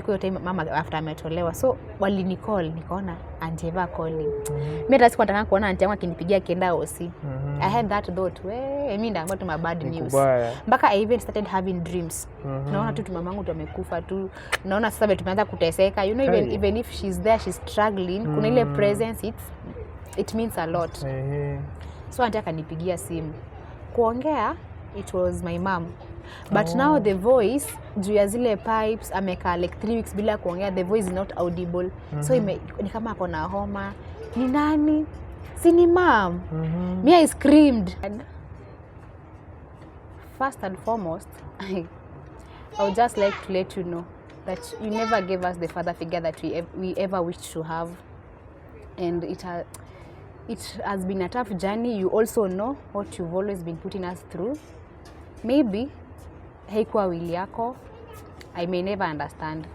Kwa time mama after ametolewa, so walinicall, nikaona auntie Eva calling. Mimi hata sikuwa nataka kuona auntie yangu akinipigia kienda OC. I had that thought, mimi ndio got my bad news. Mpaka I even started having dreams. Naona tu mamangu tu amekufa tu. Naona sasa tumeanza kuteseka. You know, even if she's there, she's struggling. Kuna ile presence, it means a lot. So auntie akanipigia simu. Kuongea, it was my mom. But now the voice, juu ya zile pipes, ameka like 3 weeks bila kuongea, the voice is not audible. So ni kama ako na homa. Ni nani? Si ni mom. Me, I screamed. And first and foremost, I would just like to let you know that you never gave us the father figure that we ever wished to have. And it has been a tough journey. You also know what you've always been putting us through. Maybe haikuwa wili yako. I may never understand.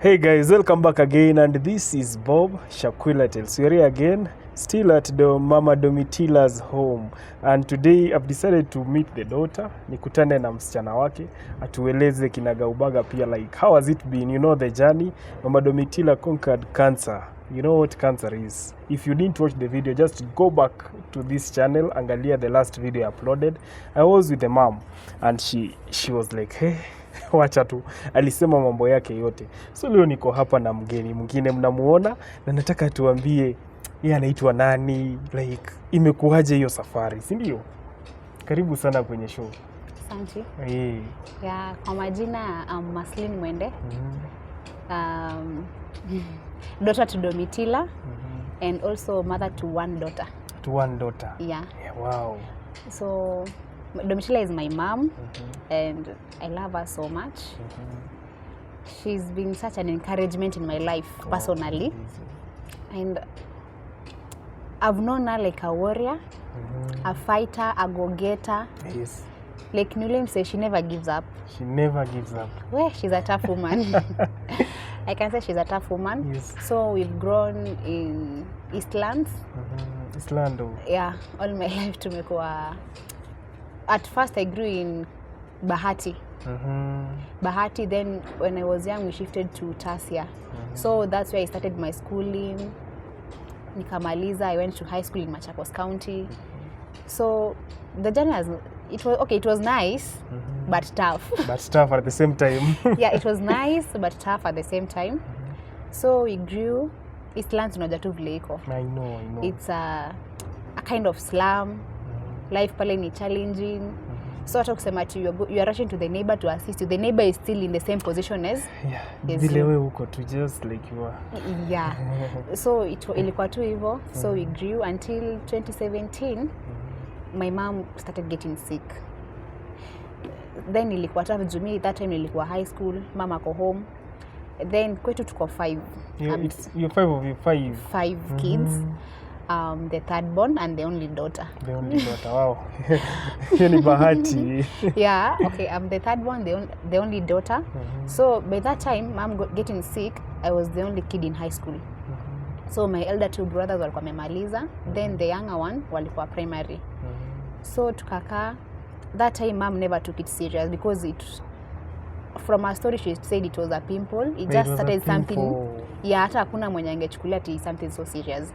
Hey guys, welcome back again, and this is Bob Shakwila Tales. We're here again, still at the Mama Domitila's home, and today I've decided to meet the daughter. Nikutane na msichana wake atueleze kinagaubaga pia, like how has it been, you know, the journey. Mama Domitila conquered cancer. You know what cancer is. If you didn't watch the video, just go back to this channel, angalia the last video I uploaded. I was with the mom and she was like, hey, wacha tu, alisema mambo yake yote. So leo niko hapa na mgeni mwingine mnamuona, na nataka tuambie yeye anaitwa nani, like imekuaje hiyo safari, si ndio? Karibu sana kwenye show. Asante. Yeah, kwa majina Mercy Mwende. Daughter to Domitila, and also mother to one daughter. To one daughter? Yeah. Wow. So Domitila is my mom, and I love her so much. She's been such an encouragement in my life personally. And I've known her like a warrior, a fighter, a go-getter. Yes. Like Nulem says, she never gives up. She never gives up. Well, she's a tough woman. I can say she's a tough woman. Yes. So we've grown in Eastlands. Eastlando. Yeah, all my life tumekuwa. At first I grew in Bahati. Bahati, then when I was young we shifted to Tasia. So that's where I started my schooling. Nikamaliza, I went to high school in Machakos County. So the journey it was nice, but tough. But tough at the same time. Yeah, it was nice but tough at the same time. So we grew. Eastlands unajua tu vile iko. I know. It's a kind of slum. Life pale ni challenging. So hata kusema you are rushing to the neighbor to assist you. The neighbor is still in the same position as vile wewe uko tu, just like you are. Yeah. So ilikuwa tu hivyo. So we grew until 2017. My mom started getting sick. Then ilikuwa tough jumi, that time ilikuwa high school, mama ko home. Then kwetu tuko 5. You're 5 of you, 5? 5 kids. The third born and the only daughter. The only daughter, wow. Ni bahati. Yeah, okay, I'm the third one, the only daughter. So by that time, mom got getting sick, I was the only kid in high school. So my elder 2 brothers walikuwa wamemaliza, then the younger one walikuwa primary. So tukakaa, that time mom never took it serious because from her story she said it was a pimple. It just started something. Yeah, hata hakuna mwenye angechukulia ati something so serious.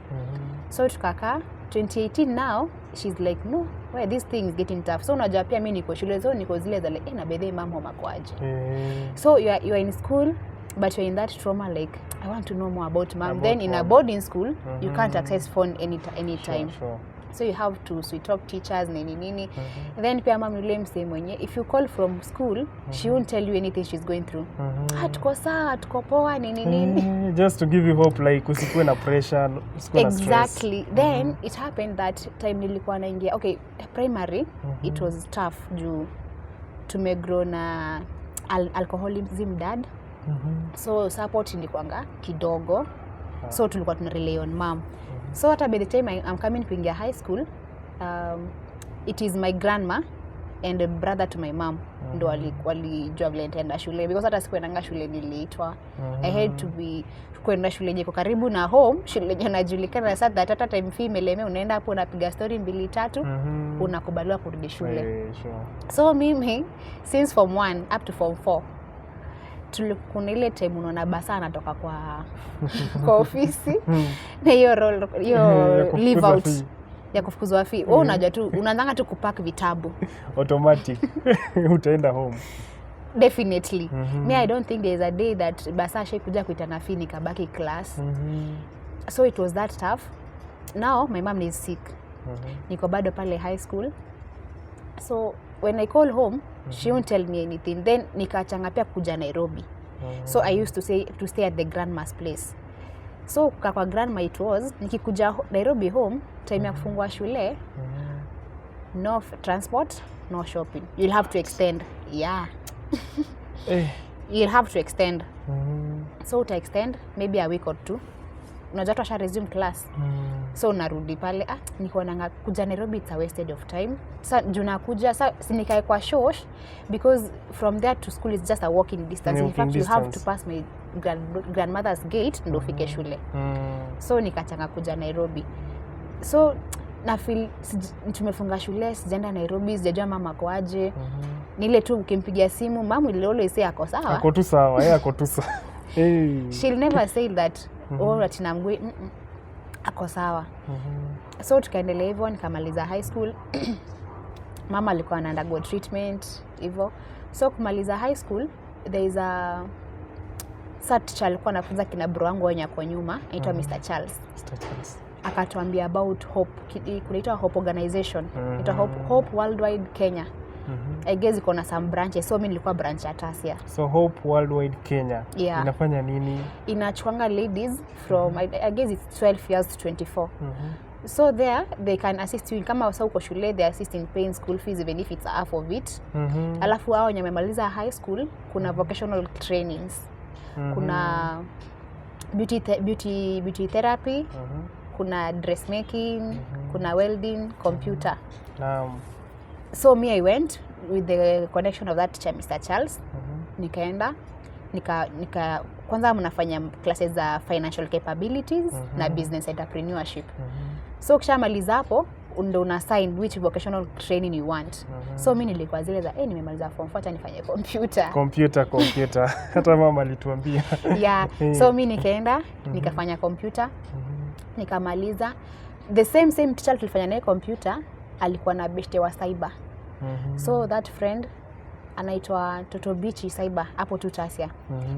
So tukakaa 2018 now she's like no, why this thing is getting tough. So unajua pia mimi niko shule, so niko zile za like na bedhe mama makwaje. So you are in school but you're in that trauma like I want to know more about mom. Then in a boarding school you can't access phone anytime. Sure. So you have to sweet talk teachers nini. Then pia mom yule msee mwenye if you call from school she won't tell you anything she's going through. Tuko sawa, tuko poa nini. Just to give you hope, like usikuwe na pressure, usikuwe na stress. Exactly. Then it happened that time nilikuwa naingia primary. It was tough juu tumegrow na alcoholism dad. So support ilikuanga kidogo. So tulikuwa tuna rely on mom. So by the time I'm coming kuingia high school, it is my grandma and a brother to my mom ndo walijua vile nitaenda shule, because hata sikuendanga shule niliitwa. I had to be kwenda shule yenye iko karibu na home, shule yenye najulikana. Sasa hata time fee imelemea, unaenda hapo unapiga story 2-3 unakubaliwa kurudi shule. So mimi since form 1 up to form 4 kuna ile time unaona basa anatoka kwa ofisi na hiyo leave out ya kufukuzwa fee. Unajua tu unaanza tu kupack vitabu automatic utaenda home definitely. Me, I don't think there is a day that basa kuja kuitana fee nikabaki class. So it was that tough. Now my mom is sick. Niko bado pale high school. So when I call home, she won't tell me anything. Then nikachanga pia kuja Nairobi. So I used to stay at the grandma's place. So kwa grandma it was, nikikuja Nairobi home, time ya kufungua shule, no transport, no shopping. You'll have to extend. Yeah. You'll have to extend. So uta extend maybe a week or 2. Unajua tu resume class. So unarudi pale, niko nanga kuja Nairobi, it's a wasted of time. Sasa juna kuja, sasa nikae kwa shosh, because from there to school is just a walking distance. In fact, you have to pass my grandmother's gate ndo ufike shule. So nikachanga kuja Nairobi. So na feel tumefunga shule, sijaenda Nairobi, sijajua mama kwaje. Nile tu ukimpigia simu, mama will always say ako sawa. Ako tu sawa, yeye ako tu sawa. She'll never say that atina mgui ako sawa. So tukaendelea hivyo, nikamaliza high school. Mama alikuwa anaenda go treatment hivyo. So kumaliza high school, there is a teacher alikuwa anafunza kina bro wangu wenye kwa nyuma, anaitwa Mr. Charles. Akatuambia about Hope, kunaitwa Hope organization. Ito Hope Worldwide Kenya. I guess iko na some branches, so mimi nilikuwa branch ya Tasia. So Hope Worldwide Kenya, inafanya nini? Inachuanga ladies from I guess it's 12 years to 24. So there they can assist you kama wasa uko shule, they assist in paying school fees even if it's half of it. Alafu hao wenye wamemaliza high school kuna vocational trainings. Kuna beauty therapy, kuna dressmaking, kuna welding, computer. So me, I went with the connection of that teacher, Mr. Charles. Nikaenda, kwanza mnafanya classes za financial capabilities na business entrepreneurship. So kishamaliza hapo, ndo una sign which vocational training you want. So mimi nilikuwa zile za nimemaliza form 4 nifanye computer. Hata mama alituambia. Yeah. So mimi nikaenda, nikafanya computer. Nikamaliza. The same teacher tulifanya naye computer alikuwa na beshte wa cyber. So that friend anaitwa Totobichi cyber hapo tu Tasia.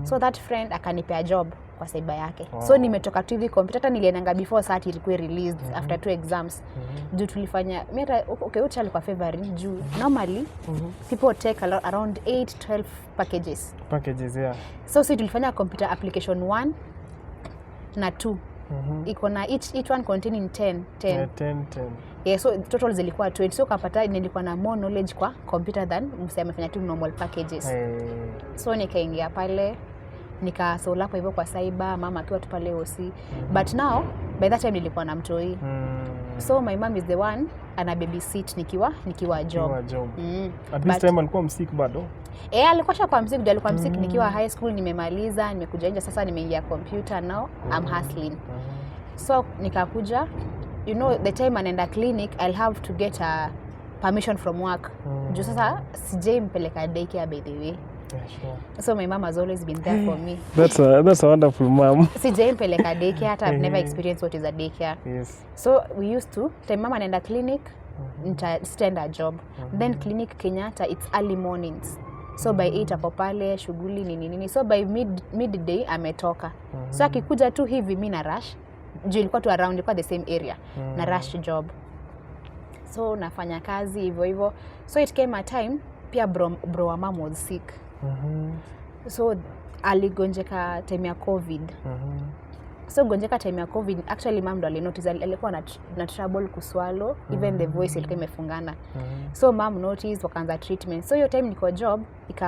So that friend akanipea job kwa cyber yake. So nimetoka tu hivi computer, hata nilienanga before SAT ilikuwa released after 2 exams. Juu tulifanya ucha alikuwa favoring juu normally people take around 8-12 packages, yeah. So tulifanya computer application 1 na 2. Iko na each one containing 10. Yeah, so total zilikuwa 20. So kapata nilikuwa na more knowledge kwa computer than msema tu normal packages. So nikaingia pale, nikasola hapo hivyo kwa cyber, mama akiwa tu pale OC. But now by that time nilikuwa na mtoi. So my mom is the one ana babysit nikiwa job. At this time alikuwa msick bado? Alikuwa kwa msick, alikuwa msick nikiwa high school, nimemaliza, nimekuja nje, sasa nimeingia computer, now I'm hustling. So nikakuja, you know, the time anaenda clinic, I'll have to get a permission from work. Juu sasa sijai mpeleka daycare by the way. So my mom has always been there for me. That's a wonderful mom. Sijai mpeleka daycare, hata I've never experienced what is a daycare. Yes. So we used to, time mama anaenda clinic, stand a job. Then clinic Kenyatta, it's early mornings. So by 8 hapo pale shughuli nini. So by midday ametoka. So akikuja tu hivi mimi na rush. Juu ilikuwa tu around, ilikuwa the same area. Na rush job. So nafanya kazi hivyo. So it came a time pia bro wa mom was sick. So aligonjeka time ya COVID. So gonjeka time ya COVID, actually mom ndo alinotice alikuwa na trouble kuswallow, even the voice ilikuwa imefungana. So mom noticed, wakaanza treatment. So hiyo time niko job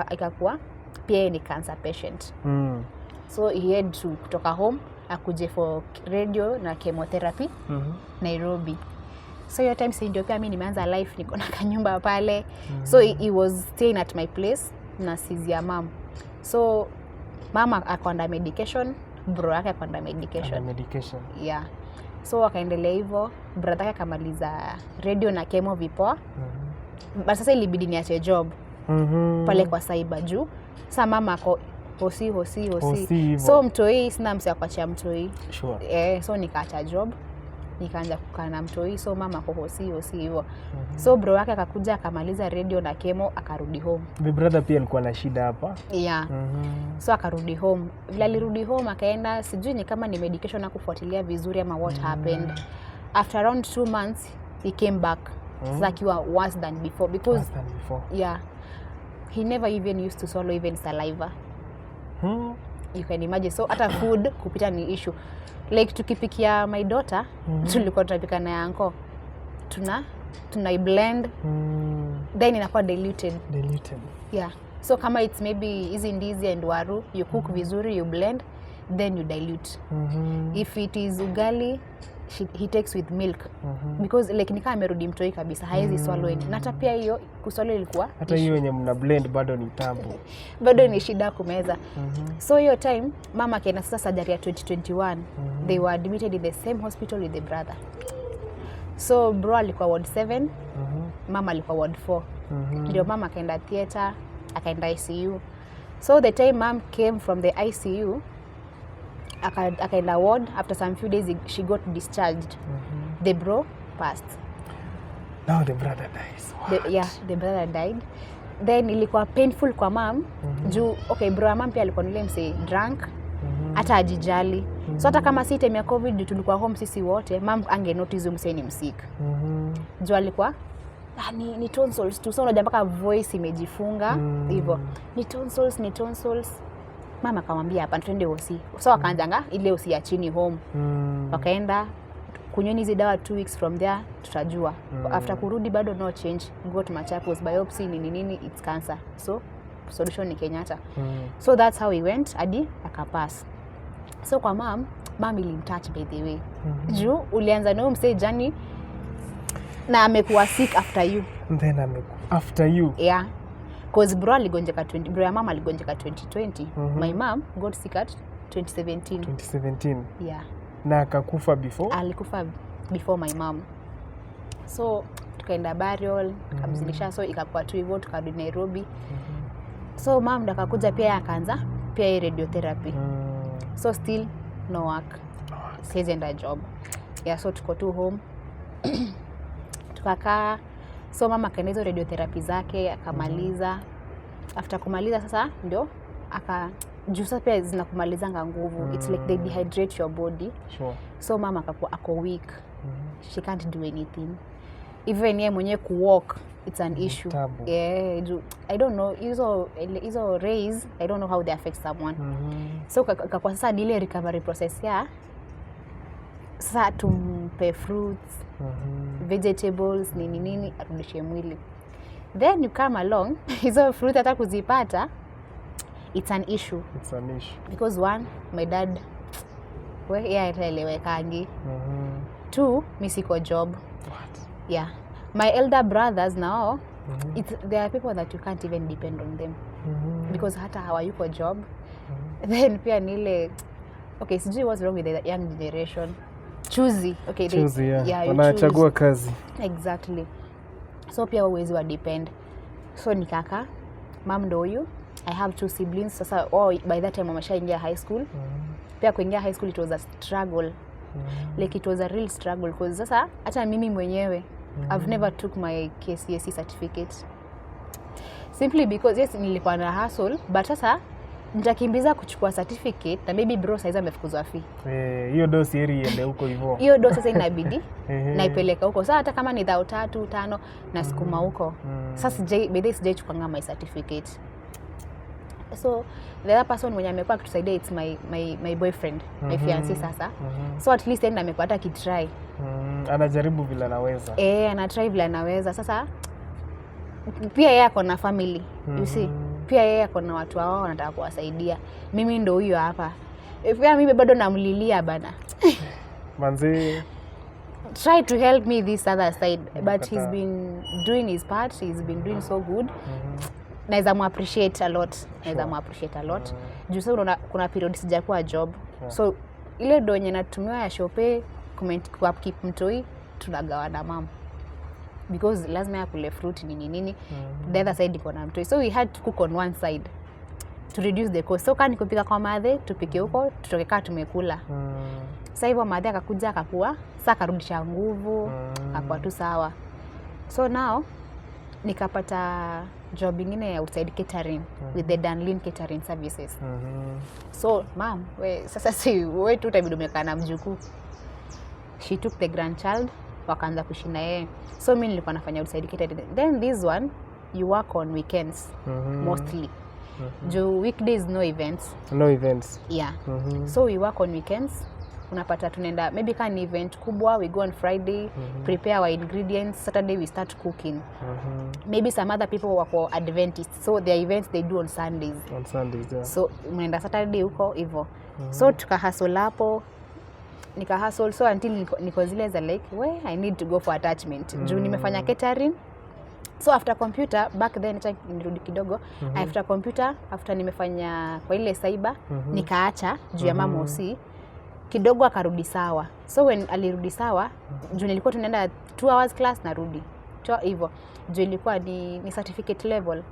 ikakuwa pia ni cancer patient. So he had to kutoka home akuje for radio na chemotherapy Nairobi. So your time ndio pia mimi nimeanza life, niko na kanyumba pale. So he was staying at my place na sisi ya mom. So mama akaenda medication, bro yake akaenda medication. Yeah. So akaendelea hivyo, brother yake akamaliza radio na chemo vipoa. But sasa ilibidi niache job. Pale kwa cyber juu. Sasa mama ako hosi. So mtoi sina msi akuachia mtoi. Sure. So nikaacha job. Nikaanza kukaa na mtoi, so mama ako hosi hivyo. So bro wake akakuja akamaliza radio na chemo akarudi home. The brother pia alikuwa na shida hapa. Yeah. So akarudi home. Vile alirudi home akaenda, sijui ni kama ni medication na kufuatilia vizuri ama what happened. After around 2 months he came back. Sasa akiwa worse than before because yeah. He never even used to swallow even saliva. You can imagine. So hata food kupita ni issue. Like tukipikia my daughter, tulikuwa tunapika na yanko. Tuna blend. Then inakuwa diluted. Yeah. So kama it's maybe hizi ndizi and waru, you cook vizuri, you blend, then you dilute. If it is ugali, he takes with milk. Because like nikaa amerudi mtoi kabisa, haezi swallow any. Na hata pia hiyo kuswallow ilikuwa hata hiyo yenye mna blend bado ni tabu. Bado ni shida kumeza. So hiyo time mama kaenda sasa surgery ya 2021. They were admitted in the same hospital with the brother. So bro alikuwa ward 7, mama alikuwa ward 4. Ndio mama akaenda theater, akaenda ICU. So the time mom came from the ICU, akaenda ward. After some few days she got discharged. The bro passed. Now the brother dies. The brother died. Then ilikuwa painful kwa mom. Juu okay, bro mom pia alikuwa nile mse drunk. Hata ajijali. So hata kama si time ya COVID tulikuwa home sisi wote, mom ange notice mse ni msik. Juu alikuwa ni tonsils tu. So unajua mpaka voice imejifunga hivyo. Ni tonsils. Mama akamwambia hapa twende hosi. So akaanzanga ile hosi ya chini home. Wakaenda kunyweni hizi dawa 2 weeks from there tutajua. After kurudi bado no change. Go to Machakos, biopsy nini it's cancer. So solution ni Kenyatta. So that's how he went hadi akapass. So kwa mom ilimtouch by the way. Juu ulianza na msee jani na amekuwa sick after you. Then after you. Yeah. Cause bro ya mama aligonjeka 2020. My mom got sick at 2017. Yeah. Na akakufa before? Alikufa before my mom. So tukaenda burial, tukamzilisha, so ikakuwa tu hivyo tukarudi Nairobi. So mom ndo akakuja pia akaanza pia radiotherapy. So still no work. Isn't a job. Yeah, so tuko tu home. Tukakaa. So mama akaenda hizo radiotherapy zake akamaliza. After kumaliza sasa ndio jusa pia zinakumalizanga nguvu. It's like they dehydrate your body. Sure. So mama akakuwa ako weak. She can't do anything. Even yeye mwenyewe walk, it's an issue. Yeah, I don't know hizo rays, I don't know how they affect someone. So kwa sasa ile recovery process ya sasa tumpe fruits, vegetables, nini arudishe mwili. Then you come along, hizo fruit hata kuzipata, it's an issue. Because one, my dad ataelewekangi. 2, mi siko job. What? Yeah. My elder brothers now, there are people that you can't even depend on them. Because hata hawayuko job. Then pia nile, okay, sijui what's wrong with the young generation. Choosy. Okay, yeah, wanachagua kazi. Exactly. So pia huwezi wa depend. So nikaka, mom ndo huyu. I have 2 siblings. Sasa by that time wameshaingia high school. Pia kuingia high school it was a struggle. Like it was a real struggle because sasa hata mimi mwenyewe I've never took my KCSE certificate. Simply because yes nilikuwa na hustle but sasa nitakimbiza kuchukua certificate na maybe bro saiza amefukuzwa fee. Hiyo dosi heri iende huko hivyo. Hiyo dosi sasa inabidi naipeleka huko. Sasa hata kama ni 3, 5 na sukuma huko. Sasa sijai chukua my certificate. So the other person mwenye amekuwa akitusaidia it's my boyfriend, my fiancé sasa. So at least yeye amekuwa hata kitry. Anajaribu vile anaweza. Anatry vile anaweza. Sasa pia yeye ako na family. You see? Pia yeye ako na watu wao wanataka kuwasaidia. Mimi ndo huyo hapa. Pia mimi bado namlilia bana. Manzi try to help me this other side, but he's been doing his part. He's been doing so good. Naweza mu-appreciate a lot. Juu sasa unaona kuna period sijakuwa job. So ile do yenye natumiwa ya shope keep mtoi tunagawana mama. Because lazima ya kule fruit nini. The other side iko na mtoi. So we had to cook on one side to reduce the cost. So kani kupika kwa madhe, tupike huko, tutoke kaa tumekula. Sasa hivyo madhe akakuja akakuwa, sasa akarudisha nguvu, akakuwa tu sawa. So now nikapata job ingine ya outside catering with the Lynn catering services. So mom, sasa si wewe tu utabidi umekaa na mjukuu. She took the grandchild, wakaanza kushinda yeye. So mimi nilikuwa nafanya outside catering. Then this one you work on weekends mostly. Jo weekdays no events. Yeah. So we work on weekends. Unapata tunaenda maybe kan event kubwa, we go on Friday, prepare our ingredients. Saturday we start cooking. Maybe some other people work for Adventists, so their events they do on Sundays. Yeah. So mnaenda Saturday huko hivyo. So tukahustle hapo. Nikahustle so until niko zile za like I need to go for attachment. Juu nimefanya catering. So after computer, back then nirudi kidogo, after computer, after nimefanya kwa ile cyber, nikaacha juu ya mama OC, kidogo akarudi sawa. So when alirudi sawa, juu nilikuwa tunaenda 2 hours class narudi. Hivyo. Juu ilikuwa ni certificate level.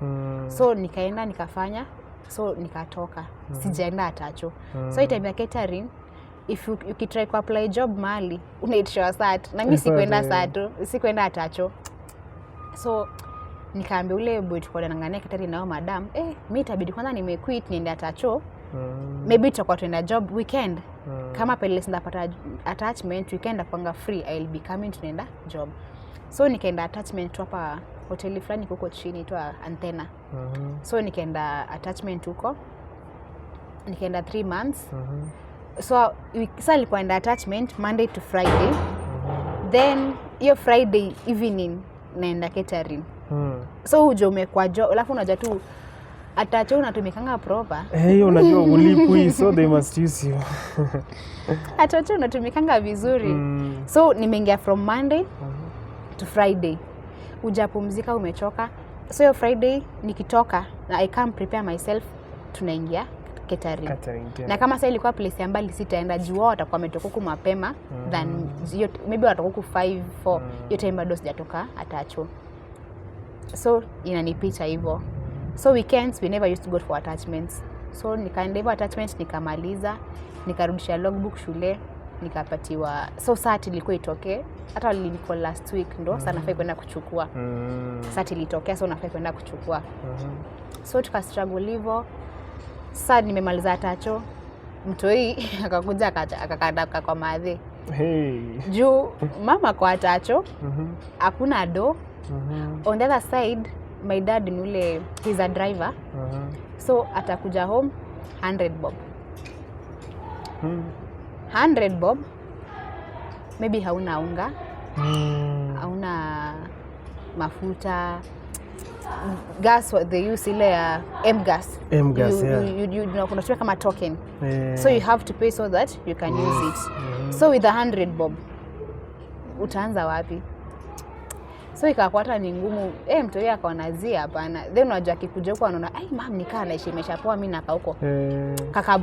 So nikaenda nikafanya, so nikatoka. Sijaenda atacho. So itabia catering, if you try to apply job mahali, unaitishwa SAT. Na mimi sikuenda atacho. So nikaambia ule boy tulikuwa tunangania catering nao madam, mimi itabidi kwanza nimequit niende atacho. Maybe tutakuwa tuenda job weekend. Kama pale sindapata attachment weekend apanga free, I'll be coming tunaenda job. So nikaenda attachment hapa hoteli fulani huko chini tu Antenna. So nikaenda attachment huko. Nikaenda 3 months. So sasa nilikuwa enda attachment Monday to Friday. Then hiyo Friday evening naenda catering. So uje umekuwa job, alafu unajua tu atacho unatumikanga proper. Unajua ulipwi, so they must use you. Atacho unatumikanga vizuri. So nimeingia from Monday to Friday. Ujapumzika umechoka. So hiyo Friday nikitoka na I can prepare myself, tunaingia catering. Na kama sasa ilikuwa place ya mbali sitaenda juu wao watakuwa wametoka huko mapema than maybe watakuwa huko 5-4. Hiyo time bado sijatoka atacho. So inanipita hivyo. So weekends we never used to go for attachments. So nikaenda hivyo attachments nikamaliza, nikarudisha logbook shule, nikapatiwa. So SAT ilikuwa itoke. Hata nilikuwa last week ndo sana nafai kwenda kuchukua. SAT ilitokea so nafai kwenda kuchukua. So tukastruggle hivyo. Sasa nimemaliza atacho. Mtoi akakuja akakadaka kwa madhe. Juu mama kwa atacho. Hakuna do. On the other side, my dad ni ule, he's a driver. So atakuja home 100 bob. 100 bob. Maybe hauna unga. Hauna mafuta. Gas what they use ile ya M-gas. You unatumia kama token. So you have to pay so that you can use it. So with 100 bob utaanza wapi? So ikakwata ni ngumu. Mtu yeye akaona zia hapana. Then unajua kikuja huko anaona mam nikaa naishi imeshapoa mimi nakaa huko. Kaka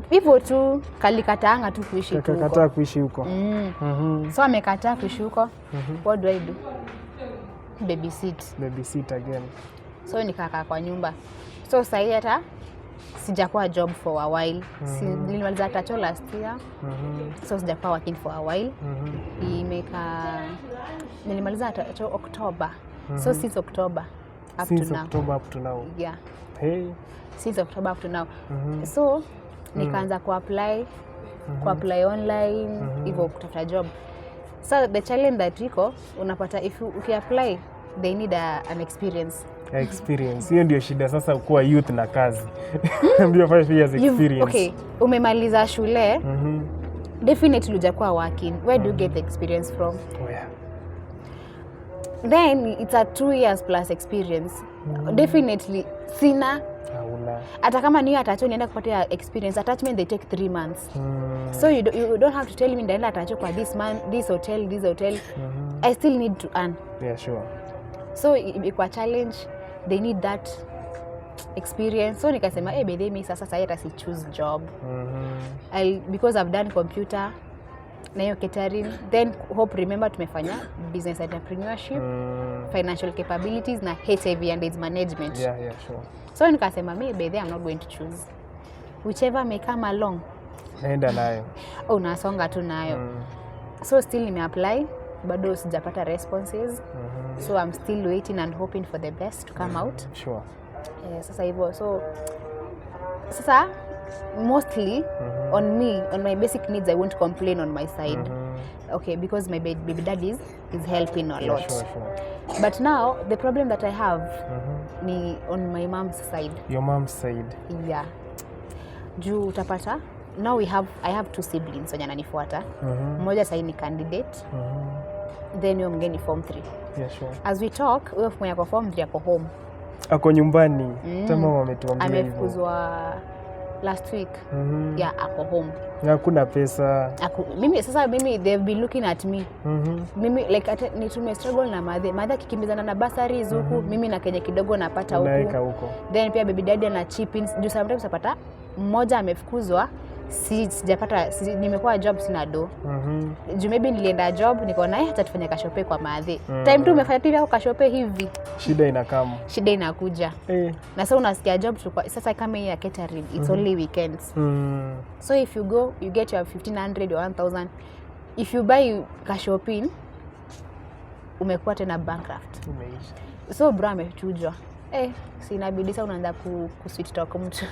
hivyo tu kalikataanga tu kuishi huko. Kakakataa kuishi huko. So amekataa kuishi huko. What do I do? Babysit again. So nikakaa kwa nyumba. So sasa hata sijakuwa job for a while. Nilimaliza atacho last year. So sijakuwa working for a while. Nilimaliza atacho October. So since October up to now. Yeah. Since October up to now. So nikaanza kuapply online hivyo kutafuta job. So the challenge that iko unapata if you apply they need an experience. Hiyo ndio shida sasa kuwa youth na kazi. Ndio 5 years experience. Okay, umemaliza shule. Definitely hujakuwa working. Where do you get the experience from? Then it's a 2 years plus experience. Definitely sina. Hauna. Hata kama niyo atacho nienda kupata experience, attachment they take 3 months. So you don't have to tell me ndaenda atacho kwa this hotel. I still need to earn. Yeah, sure. So kwa challenge they need that experience. So nikasema bedhe mimi sasa hata si choose job. Because I've done computer na hiyo catering, then hope remember tumefanya business entrepreneurship, financial capabilities na HIV and AIDS management. Yeah, sure. So nikasema bedhe I'm not going to choose whichever may come along. Naenda nayo. Unasonga tu nayo. So still nimeapply, bado sijapata responses. So I'm still waiting and hoping for the best to come out. Sure. Sasa hivyo, so sasa mostly on my basic needs I won't complain on my side. Okay, because my baby daddy is helping a lot. Sure. But now the problem that I have ni on my mom's side. Your mom's side? Yeah. Juu utapata now I have 2 siblings wenye ananifuata. Mmoja sasa ni candidate. Then yule mwingine form 3. Yeah, sure. As we talk, yule mwenye kwa form 3 ako home. Ako nyumbani. Tama wametuambia hivyo. Amefukuzwa last week. Yeah, ako home. Hakuna pesa. Mimi they've been looking at me. Mimi like nitume struggle na madhe kikimbizana na basaries huku, mimi na kenye kidogo napata huku. Then pia baby daddy na chip ins. Juu sometimes napata mmoja amefukuzwa, sijapata nimekuwa job sina do. Juu maybe nilienda job niko naye hata tufanye kashope kwa madhe. Time tu umefanya tu yako kashope hivi. Shida inakuja. Na sasa unasikia job sasa kama hii ya catering, it's only weekends. So if you go, you get your 1500 or 1000. If you buy kashopin, umekuwa tena bankrupt. So bro amechujwa. Sinabidi sasa unaanza kusweet talk mtu.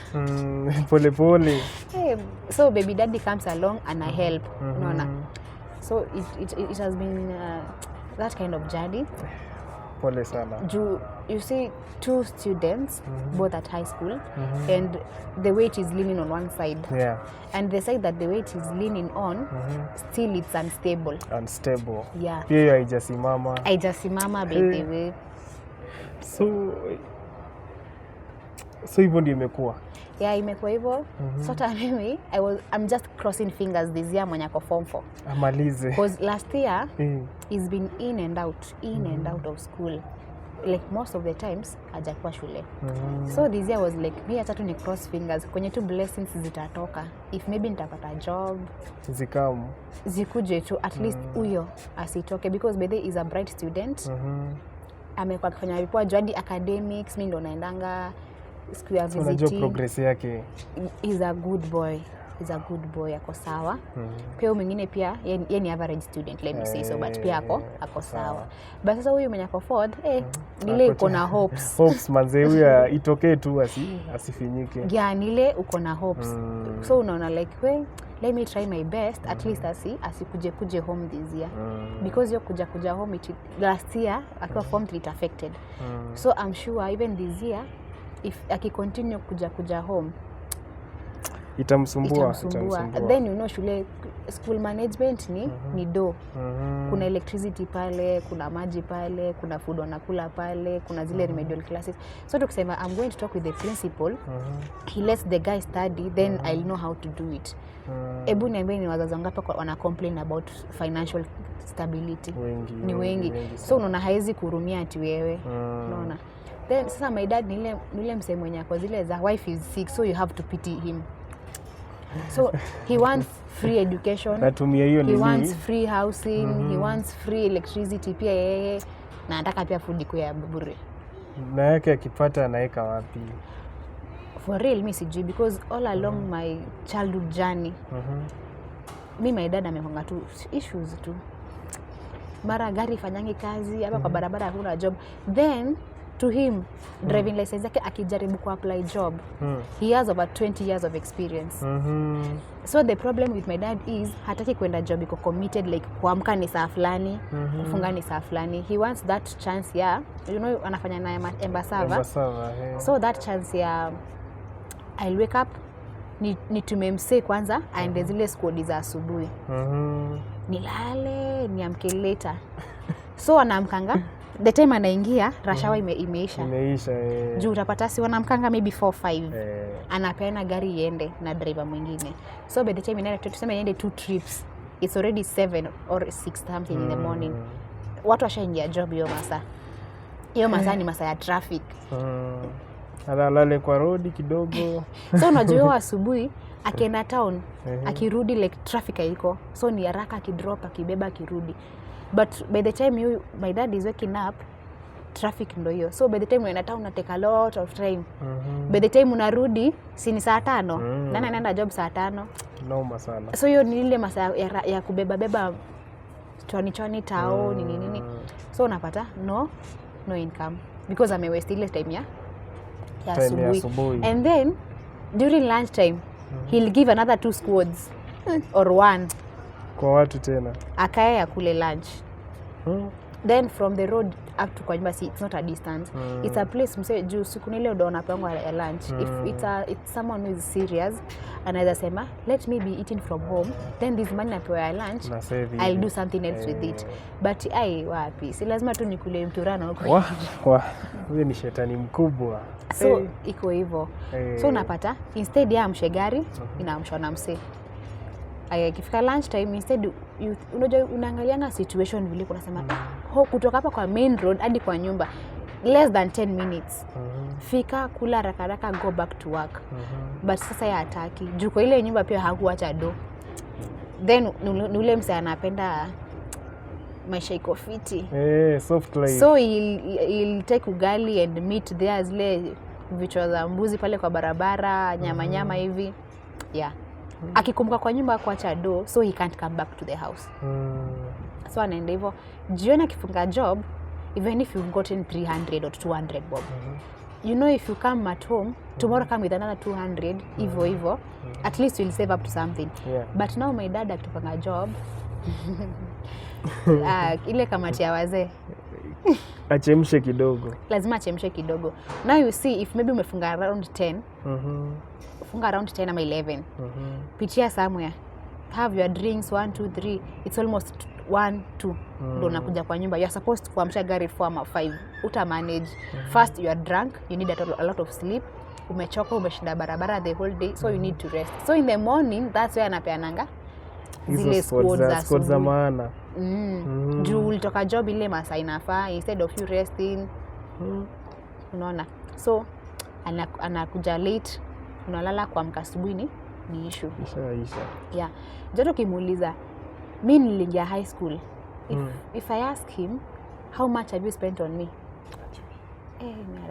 Pole. So baby daddy comes along and I help. Unaona? So it has been that kind of journey. Pole sana. You see 2 students, both at high school, and the weight is leaning on one side. Yeah. And the side that the weight is leaning on, still it's unstable. Yeah. Pia haijasimama. By the way. So hivyo ndio imekuwa. Yeah, imekuwa hivyo. So mimi I'm just crossing fingers this year mwenye ako form 4. Amalize. Because last year he's been in and out of school. Like most of the times hajakuwa shule. So this year was like me hata tu ni cross fingers kwenye tu blessings zitatoka. If maybe nitapata job zikuje tu at least huyo asitoke, because Bede is a bright student. Amekuwa akifanya vipoa hadi academics, mimi ndo naendanga siku ya visiting. Unajua progress yake. He's a good boy, ako sawa. Pia mwingine pia yeye ni average student, let me say so, but pia ako sawa. But sasa huyu mwenye ako forward, nile uko na hopes. Hopes manze, huyu itokee tu asifinyike. Yeah, nile uko na hopes. So unaona like let me try my best at least asikuje home this year. Because yo kuja home last year akiwa form 3 it affected. So I'm sure even this year if akicontinue kuja home itamsumbua. Then you know school management ni do. Kuna electricity pale, kuna maji pale, kuna food wanakula pale, kuna zile remedial classes. So tukisema I'm going to talk with the principal, he lets the guy study, then I'll know how to do it. Ebu niambie ni wazazi wangapi wana complain about financial stability? Ni wengi. So unaona haizi kurumia ati wewe. Unaona? Then sasa my dad nile msemo mwenye kwa zile za wife is sick, so you have to pity him. So he wants free education. Natumia hiyo he wants free housing, he wants free electricity pia yeye, na anataka pia food kwa bure. Na yake akipata anaweka wapi? For real mimi sijui, because all along my childhood journey my dad amepanga tu issues tu. Mara gari fanyangi kazi, hapa kwa barabara hakuna job. Then to him driving license yake akijaribu ku apply job, he has over 20 years of experience. So the problem with my dad is hataki kwenda job iko committed, like kuamka ni saa fulani, kufunga ni saa fulani. He wants that chance anafanya na embasava. So that chance I'll wake up ni tumemsee kwanza aende zile squad za asubuhi. Nilale niamke later. So anaamkanga the time anaingia rush hour imeisha. Juu utapata si wanamkanga maybe 4-5. Anapeana gari iende na driver mwingine. So by the time inaenda tuseme iende 2 trips, it's already 7 or 6 something in the morning. Watu washaingia job hiyo masaa. Hiyo masaa ni masaa ya traffic. Alale kwa road kidogo. So unajua asubuhi akienda town, akirudi like traffic haiko. So ni haraka akidrop, akibeba, akirudi. But by the time my dad is waking up, traffic ndo hiyo. So by the time unaenda town take a lot of time. By the time unarudi si ni saa 5. Nani anaenda job saa 5? Noma sana. So hiyo ni ile masaa ya kubeba chwani tao nini. So unapata no income because ame waste ile time ya asubuhi. And then during lunch time he'll give another 2 squads or 1 kwa watu tena akae akule lunch. Then from the road up to kwa nyumba, it's not a distance. It's a place mse juu siku nile ndo unapangwa ya lunch. If it's someone who is serious anaweza sema let me be eating from home, then this money napewa ya lunch I'll do something else with it. But wapi si lazima tu nikule mturano huko. Wewe ni shetani mkubwa. So iko hivyo. So unapata instead ya mshegari inaamshwa na mse. Ikifika lunch time instead unajua unaangalianga situation vile kunasema kutoka hapa kwa main road hadi kwa nyumba less than 10 minutes. Fika kula haraka go back to work. But sasa ya hataki. Juu kwa ile nyumba pia hakuacha do. Then ule mse anapenda maisha iko fiti. Soft life. So he'll take ugali and meat there zile vichwa za mbuzi pale kwa barabara, nyama hivi. Yeah. Akikumbuka kwa nyumba kuacha do, so he can't come back to the house. So anaenda hivyo. Jioni akifunga job, even if you've gotten 300 or 200 bob, you know if you come at home, tomorrow come with another 200, hivyo, at least you'll save up to something. But now my dad akifanga job, ile kamati ya wazee. Achemshe kidogo. Lazima achemshe kidogo. Now you see if maybe umefunga around 10, funga around 10 ama 11. Pitia somewhere. Have your drinks 1 2 3. It's almost 1 2. Ndo unakuja kwa nyumba. You're supposed to kuamsha gari 4 ama 5. Uta manage. First you are drunk, you need a lot of sleep. Umechoka, umeshinda barabara the whole day, so you need to rest. So in the morning that's where anapeananga zile squads za maana. Juu ulitoka job ile masaa inafaa instead of you resting. Unaona? So anakuja late, unalala kuamka asubuhi ni issue. Yeah. Joto kimuuliza, mimi niliingia high school. If I ask him, how much have you spent on me?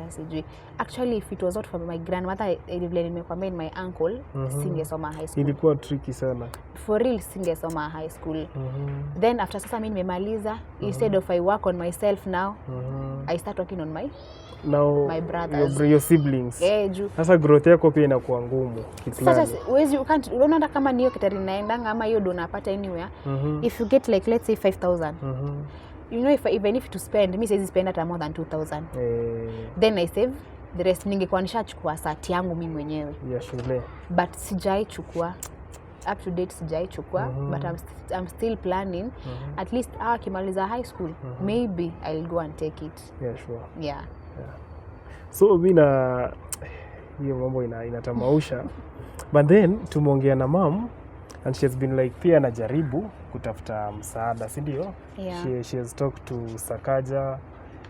Sijui. Actually, if it was not for my grandmother, nimekwambia my uncle, singesoma high school. Ilikuwa tricky sana. For real, singesoma high school. Then after sasa mimi nimemaliza, instead of I work on myself now, I start working on my brothers. Your siblings. Sasa growth yako pia inakuwa ngumu. Sasa unaona kama niyo kitari naendanga ama hiyo ndo unapata anywhere. If you get like let's say 5,000. You know even if to spend, me says spend at more than 2,000. Then I save the rest. Ningekuwa nishachukua sati yangu mimi mwenyewe. Shule. But sijaichukua. Up to date sijaichukua, but I'm still planning. At least akimaliza high school, maybe I'll go and take it. Sure. Yeah. So mina hiyo mambo inatamausha. But then tumeongea na mom and she has been like pia anajaribu kutafuta msaada, si ndio? She has talked to Sakaja,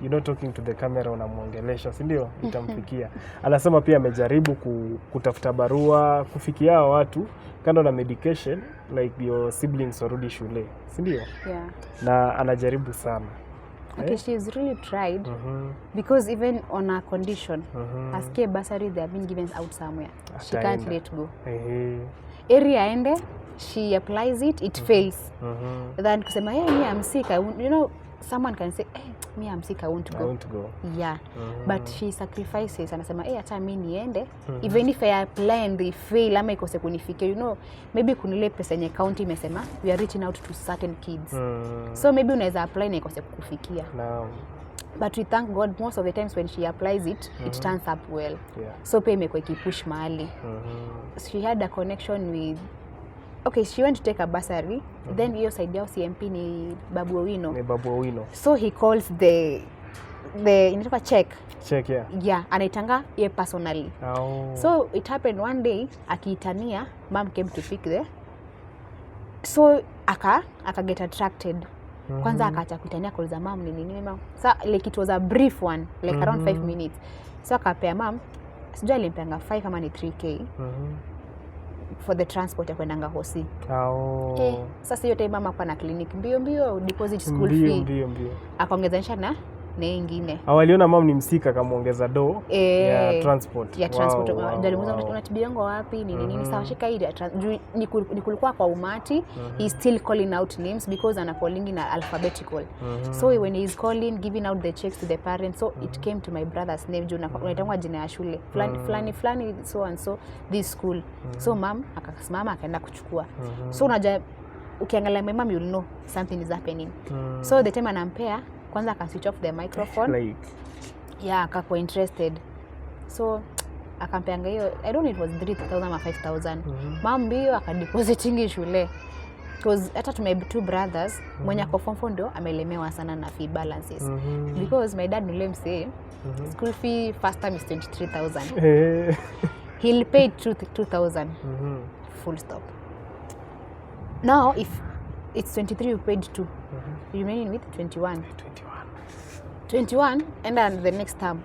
you know, talking to the camera, unamuongelesha, si ndio? Itamfikia. Anasema pia amejaribu kutafuta barua kufikia watu kando na medication, like your siblings warudi shule, si ndio? Na anajaribu sana. Okay, she's really tried because even on her condition, as care bursary they have been given out somewhere. She can't let go. Area ende, she applies it fails. Then kusema, hey, me I'm sick, you know, someone can say, hey, me I'm sick, I won't go. Yeah. But she sacrifices. Anasema, hey, hata mimi niende. Even if I apply and they fail, ama ikose kunifike, you know, maybe kunile pesa yenye county imesema, we are reaching out to certain kids. So maybe unaweza apply na ikose kukufikia. But we thank God most of the times when she applies it, it turns up well. So pia imekuwa ikipush mahali. She had a connection with, okay, she went to take a bursary. Then hiyo side yao CMP ni Babu Owino. Babu Owino. So he calls the inatoka check, yeah, anaitanga ye personally. So it happened one day akiitania, mom came to pick the, so aka get attracted. Kwanza akaacha kuitania kuuliza mom ni nini mom. So like it was a brief one, like around 5 minutes. So akapea mom, sijui alimpeanga 5 ama ni 3k for the transport ya kwendanga hosi. Sasa hiyo time mama kwa na clinic mbio deposit school fee. Akaongezanisha na ingine. Waliona mom ni msika kamuongeza do ya transport. Ya transport. Ndio unatibiango wapi nini sawa shika hii nikulikuwa kwa umati. He still calling out names because ana calling in alphabetical. So when he is calling, giving out the checks to the parents, so it came to my brother's name. Juu unaitangwa jina ya shule fulani so and so this school. So mom akasimama akaenda kuchukua. So unajua ukiangalia my mom you'll know something is happening. So the time anampea kwanza aka switch off the microphone. Like akakuwa interested. So akampeanga hiyo, I don't know it was 3,000 or 5,000. Mom mbio akadepositingi shule. Because hata tume 2 brothers, mwenye kwa form 4 ndio amelemewa sana na fee balances. Because my dad nule msee, school fee first time is 23,000. He'll pay 2,000. Full stop. Now if it's 23 you paid 2. You remain with 21 and then the next term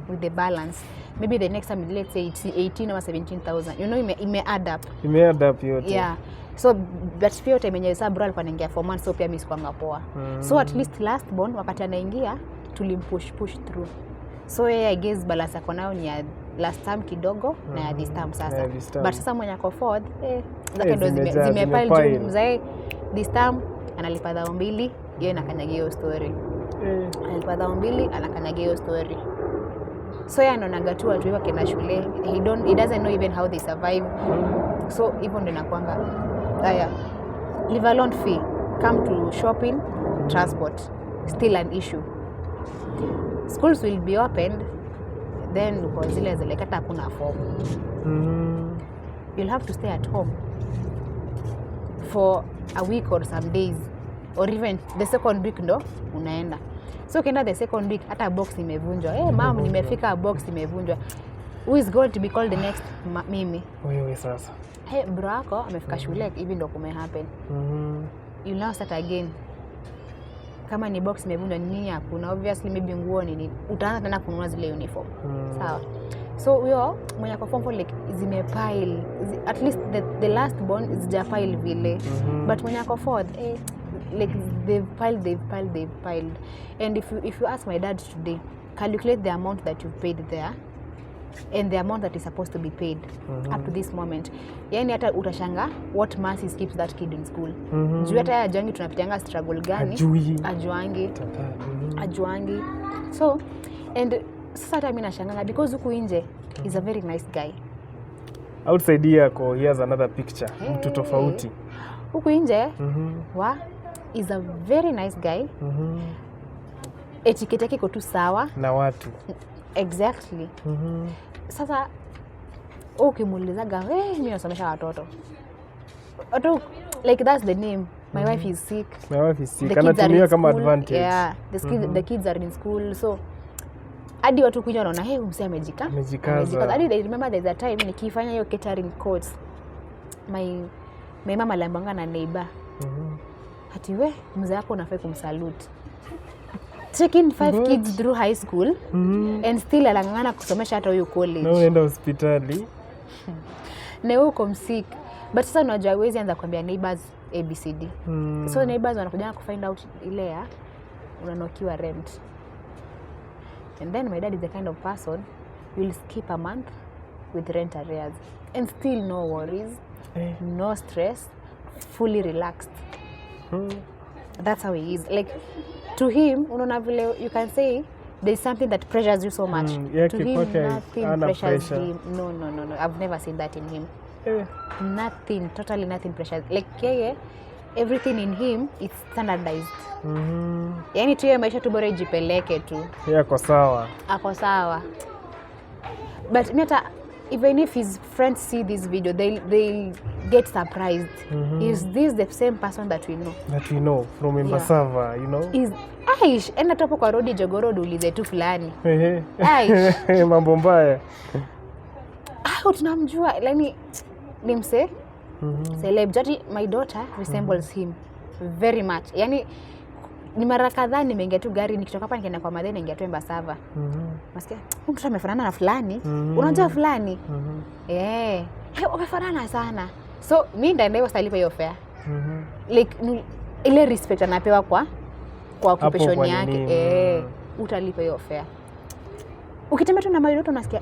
with the balance. Maybe the next time let's say it's 18 or 17,000. You know it may add up. Yote. Yeah. So but pia time yenye sa bro alikuwa anaingia for months, so pia mimi sikuanga poa. So at least last born wakati anaingia tulimpush through. So I guess balance yako nayo ni ya last term kidogo na ya this term sasa. But sasa mwenye ako fourth zake ndo zimepile juu mzae this term analipa 2,000, yeye anakanyagia hiyo story. Analipa 2,000 anakanyagia hiyo story. So yeye anaonaga tu watu wake na shule, he doesn't know even how they survive. So even ndo nakwanga live alone fee, come to shopping, transport still an issue. Schools will be opened, then uko zile like hata hakuna form. You'll have to stay at home for a week or some days, or even the second week ndo unaenda. So ukienda the second week hata box imevunjwa. Mom nimefika box imevunjwa. Who is going to be called the next mimi? Wewe sasa. Bro yako amefika shule hivi ndo kume happen. You now start again. Kama ni box imevunjwa nini hakuna, obviously maybe nguo nini utaanza tena kununua zile uniform. Sawa. So huyo mwenye kwa form 4 like zimepile, at least the last born is japile vile. But mwenye kwa fourth like they've piled. And if you ask my dad today, calculate the amount that you've paid there and the amount that is supposed to be paid up to this moment. Yani hata utashanga what Mercy keeps that kid in school. Juu hata ajuangi tunapitianga struggle gani? Ajuangi. So and sasa hata mimi nashanganga because huku nje is a very nice guy. Outside yako here's another picture. Mtu tofauti. Huku nje is a very nice guy. Etiquette yake iko tu sawa na watu. Exactly. Sasa ukimuulizaga mimi nasomesha watoto. Like that's the name. My wife is sick. Anatumia kama advantage. Yeah, the kids are in school, so hadi watu kuja wanaona msee amejikaza. Hadi I remember there's a time nikifanya hiyo catering course. My mama alambanga na neighbor. Ati mzee wako unafaa kumsalute. Taking 5 kids through high school and still alangana kusomesha hata huyo college. Na unaenda hospitali. Na uko msick. But sasa unajua hawezi anza kuambia neighbors ABCD. So neighbors wanakuja kufind out ile ya unanokiwa rent. And then my dad is the kind of person will skip a month with rent arrears and still no worries, no stress, fully relaxed. That's how he is. Like to him, unaona vile you can say there's something that pressures you so much. To him, nothing pressures him. No. I've never seen that in him. Nothing, totally nothing pressures. Like everything in him is standardized. Yani tu yeye maisha tu bora ijipeleke tu. Ako sawa. But mimi hata even if his friends see this video, get surprised. Is this the same person that we know? That we know from Embasava, you know? Is Aish, enda topo kwa rodi Jogoro ulize tu fulani. Aish. Mambo mbaya. Tunamjua, yani ni mse. Celebrity, my daughter resembles him very much. Yani ni mara kadhaa nimeingia tu gari nikitoka hapa nikienda kwa madhe ningia tu Embasava. Nasikia, mtu amefanana na fulani. Unajua fulani? Wamefanana sana. So mimi ndio salipa hiyo fare. Like ile respect anapewa kwa occupation yake. Utalipa hiyo fare. Ukitembea tu na maidoto unasikia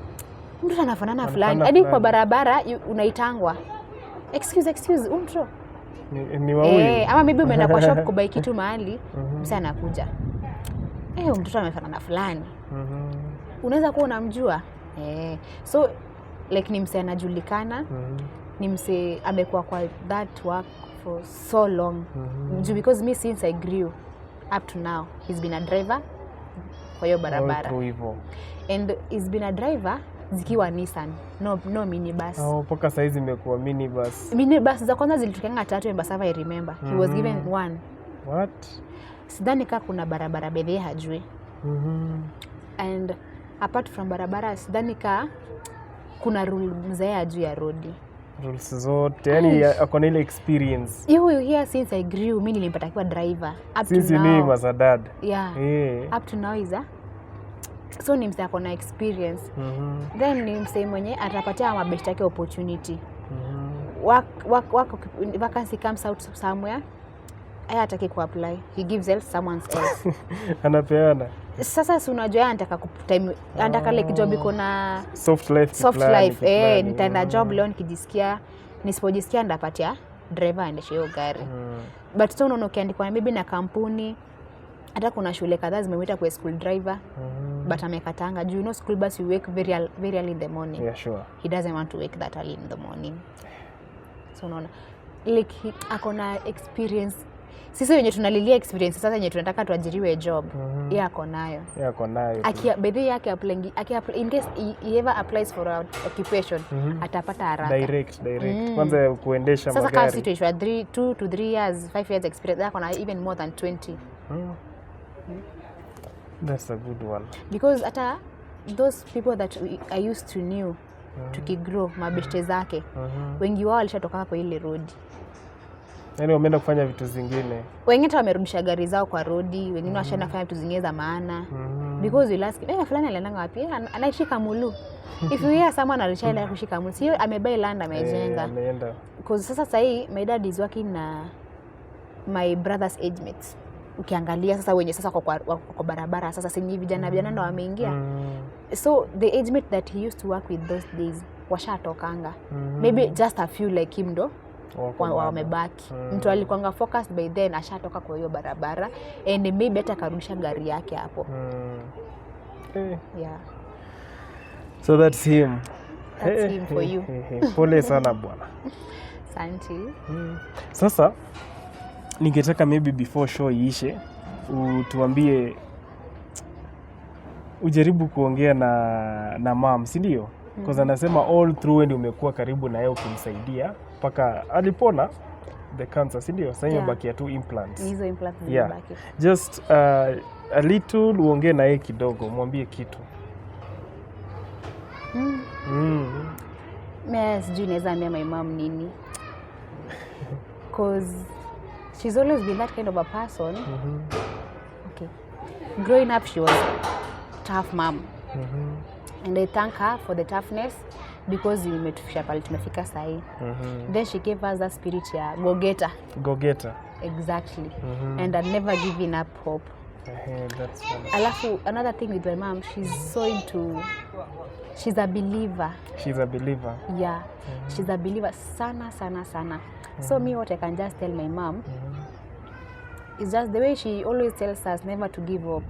mtu anafanana na fulani. Hadi kwa barabara unaitangwa. Excuse mtu. Ni wawi. Ama maybe umeenda kwa shop kubai kitu mahali, msa anakuja. Mtoto amefanana na fulani. Unaweza kuwa unamjua. So like ni mse anajulikana. Ni mse amekuwa kwa that work for so long. Because me since I grew up to now, he's been a driver kwa hiyo barabara. And he's been a driver zikiwa Nissan, no minibus. Paka saizi imekuwa minibus. Minibus za kwanza zilitokanga 3 Embasava, I remember. He was given 1. What? Sidhani kama kuna barabara bedhe hajui. And apart from barabara, sidhani kama kuna rule mzee hajui ya rodi. Rules zote, yani akona ile experience. You here since I grew, mimi nilimpata kwa driver. Up since to now. Since ni mazadad. Up to now is so ni mse akona experience. Then ni mse mwenye atapatia mabeshte yake opportunity. Vacancy comes out somewhere. Hataki ku apply. He gives else someone else. Anapeana. Sasa si unajua anataka anataka like job iko na soft life. Nitaenda job leo nikijisikia, nisipojisikia ndapatia driver aendeshe hiyo gari. But so unaona ukiandikwa maybe na kampuni, hata kuna shule kadhaa zimemwita kwa school driver. But amekatanga. Do you know school bus you wake very early in the morning? Yeah, sure. He doesn't want to wake that early in the morning. So unaona like akona experience. Sisi wenye tunalilia experience sasa yenye tunataka tuajiriwe job. Yeye ako nayo. Bedhi yake in case he ever applies for a occupation, atapata haraka. Direct. Kwanza kuendesha magari. Sasa kama situation 2 to 3 years, 5 years experience, yako na even more than 20. That's a good one. Because hata those people that I used to knew, tukigrow mabeshte zake, wengi wao walishatoka kwa ile road. Yani wameenda kufanya vitu zingine. Wengine wamerudisha gari zao kwa rodi, wengine washaenda kufanya vitu zingine za maana. Because you ask, fulani aliendanga wapi? Anaishika Mulu. If you hear someone alishaenda kushika Mulu, sio amebuy land amejenga. Ameenda. Because sasa hii my dad is working na my brother's age mates. Ukiangalia sasa wenye sasa kwa barabara sasa si vijana ndo wameingia. So the age mate that he used to work with those days washatokanga. Maybe just a few like him ndo wamebaki. Mtu alikuanga focused by then ashatoka kwa hiyo barabara and maybe hata karudisha gari yake hapo. Yeah. So that's him. That's him for you. Pole sana bwana. Asante. Sasa ningetaka maybe before show iishe utuambie, ujaribu kuongea na mom, si ndio? Because anasema all through when umekuwa karibu na yeye ukimsaidia mpaka alipona the cancer, si ndio? Sasa bakia tu implants. Hizo implants zimebaki. Just a little uongee na yeye kidogo, mwambie kitu. Mimi sijui naweza ambia my mom nini. Because she's always been that kind of a person. Okay. Growing up, she was a tough mom. And I thank her for the toughness because imetufikisha pale tumefika sahi. Then she gave us that spirit ya go getter. Exactly. And I never giving up hope. That's funny. Alafu, another thing with my mom, she's a believer. She's a believer. Yeah. She's a believer sana. So me, what I can just tell my mom is just the way she always tells us never to give up.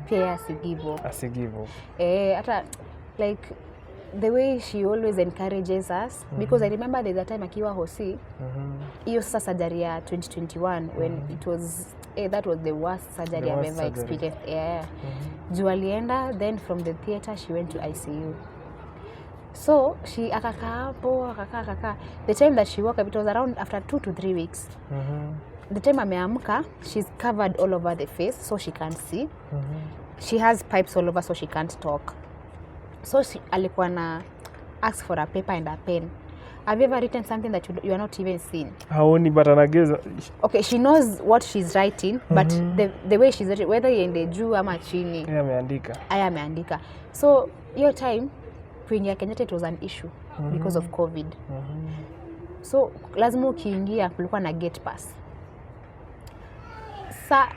Pia asigive up. Hata like the way she always encourages us, because I remember there's a time akiwa hosi, hiyo sasa surgery ya 2021 when it was that was the worst surgery I've ever experienced. Juu alienda, then from the theater she went to ICU. So she akakaa. The time that she woke up, it was around after 2 to 3 weeks. The time ameamka, she's covered all over the face so she can't see. She has pipes all over so she can't talk. So alikuwa na ask for a paper and a pen. Have you ever written something that you are not even seeing? Haoni but anageza. Okay, she knows what she's writing, but the way she's writing, whether iende juu ama chini. Ameandika. So your time kuingia Kenyatta, it was an issue because of COVID. So lazima ukiingia kulikuwa na gate pass. Sa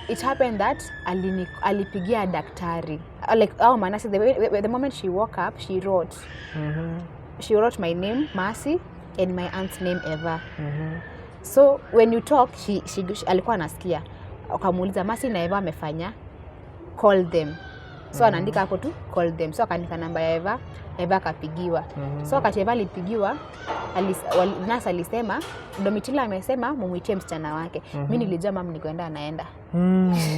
it happened that alipigia daktari. Like Manasi, the moment she woke up, she wrote. She wrote my name, Mercy, and my aunt's name, Eva. So when you talk, she alikuwa anasikia. Akamuuliza Mercy na Eva amefanya, call them. So anaandika hapo tu, call them. So akaandika namba ya Eva akapigiwa. So wakati Eva alipigiwa, nasa alisema Domitila amesema mumuitie msichana wake. Mimi nilijua mama nikoenda anaenda.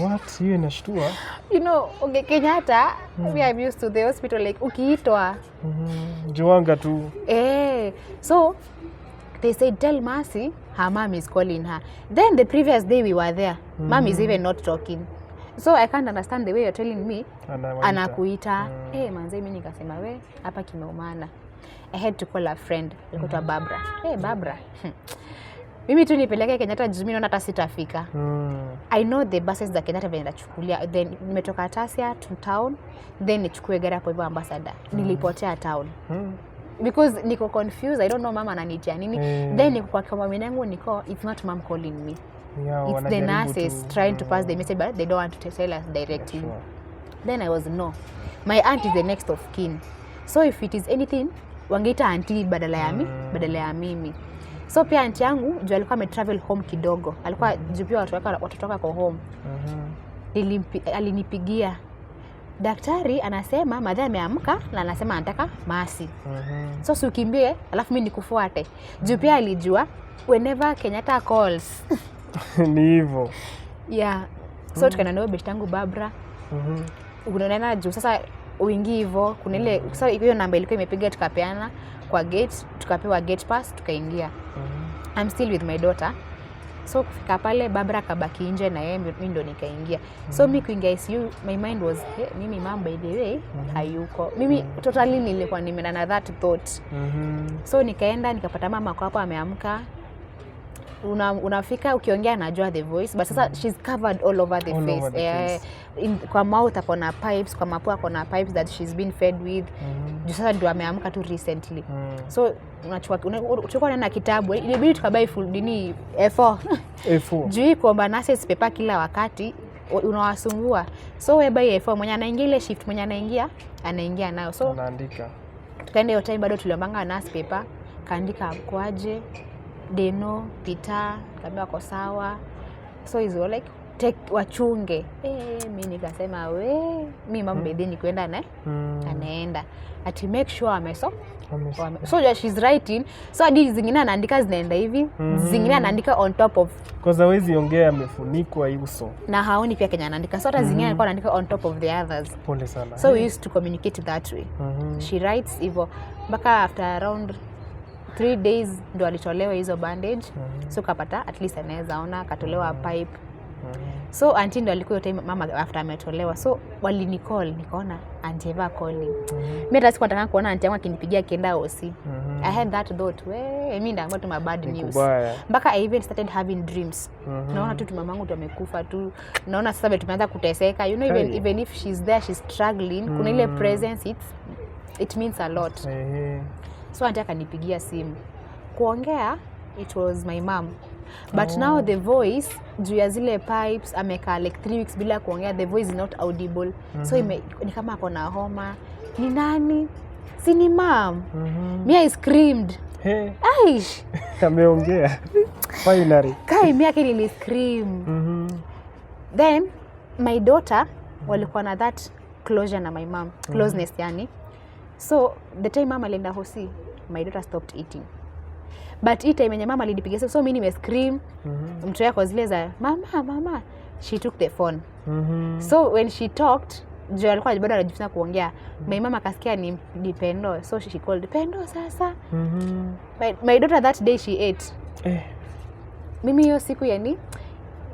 What? Hiyo inashtua. You know, okay, Kenyatta, we are used to the hospital like ukiitwa. Juanga tu. So they said tell Mercy her mom is calling her. Then the previous day we were there. Mom is even not talking. So I can't understand the way you're telling me anakuita. Manze mimi nikasema we hapa kimeumana. I had to call a friend, alikuwa Barbara. Barbara. Mimi tu nipeleke Kenyatta juu mimi naona hata sitafika. I know the buses za Kenyatta vinaenda chukulia. Then nimetoka Tasia to town, then nichukue gari hapo hivyo Ambassador. Nilipotea town. Because niko confused, I don't know mama ananitia nini. Then niko kwa kama mimi niko, it's not mom calling me. It's the nurses trying to pass the message, but they don't want to tell us directly. Then I was no. My aunt is the next of kin. So if it is anything, wangeita auntie badala ya mimi. So pia auntie yangu juu alikuwa ametravel home kidogo. Alikuwa juu pia watoto wake kwa home. Alinipigia. Daktari anasema madha ameamka na anasema anataka Mercy. So ukimbie alafu mimi nikufuate. Juu pia alijua whenever Kenyatta calls ni hivyo. Yeah. So tukaenda nayo best yangu Barbara. Unaona juu sasa uingi hivyo kuna ile sasa hiyo namba ilikuwa imepiga tukapeana kwa gate, tukapewa gate pass tukaingia. I'm still with my daughter. So kufika pale Barbara kabaki nje na yeye mimi ndo nikaingia. So mimi kuingia ICU my mind was mimi mama by the way hayuko. Mimi totally nilikuwa nimeenda na that thought. So nikaenda nikapata mama kwa hapo ameamka. Unafika ukiongea anajua the voice, but sasa she's covered all over the face. Kwa mouth akona pipes, kwa mapua akona pipes that she's been fed with. Sasa ndio ameamka tu recently. So unachukua na kitabu ilibidi tukabai full dini A4. Juu kwamba nurses paper kila wakati unawasumbua. So we buy A4 mwenye anaingia ile shift mwenye anaingia nayo. So anaandika. Tukaenda hiyo time bado tuliombanga nurse paper, kaandika kwaje Deno, Peter, kabla wako sawa. So is like take wachunge. Mimi nikasema mimi mama bedeni kwenda na anaenda. Ati make sure ameso. So she's writing. So hadi zingine anaandika zinaenda hivi, zingine anaandika on top of. Because hawezi ongea amefunikwa uso. Na haoni pia Kenya anaandika. So hata zingine alikuwa anaandika on top of the others. Pole sana. So we used to communicate that way. She writes hivyo mpaka after around 3 days ndo alitolewa hizo bandage. So kapata at least anaweza ona, akatolewa pipe. So auntie ndo alikuwa time mama after ametolewa. So walinicall, nikaona auntie Eva calling. Mimi hata sikuwa nataka kuona auntie yangu akinipigia kienda OC. I had that thought, mimi ndio got my bad news. Mpaka I even started having dreams. Naona tu mamangu tu amekufa tu. Naona sasa tumeanza kuteseka. You know, even if she's there, she's struggling. Kuna ile presence, it means a lot. So auntie akanipigia simu. Kuongea, it was my mom. But now the voice, juu ya zile pipes, ameka like 3 weeks bila kuongea, the voice is not audible. So ni kama akona homa. Ni nani? Si ni mom. Me I screamed. Aish. Ameongea. Finally. Mimi yake nili scream. Then my daughter walikuwa na that closure na my mom, closeness yani. So the time mama alienda hosi, my daughter stopped eating. But it time yenye mama alinipigia so mimi nime scream. Mtu yako zile za mama. She took the phone. So when she talked, juu alikuwa bado anajifunza kuongea. My mama akasikia ni Pendo, so she called Pendo sasa. My daughter that day she ate. Mimi hiyo siku yani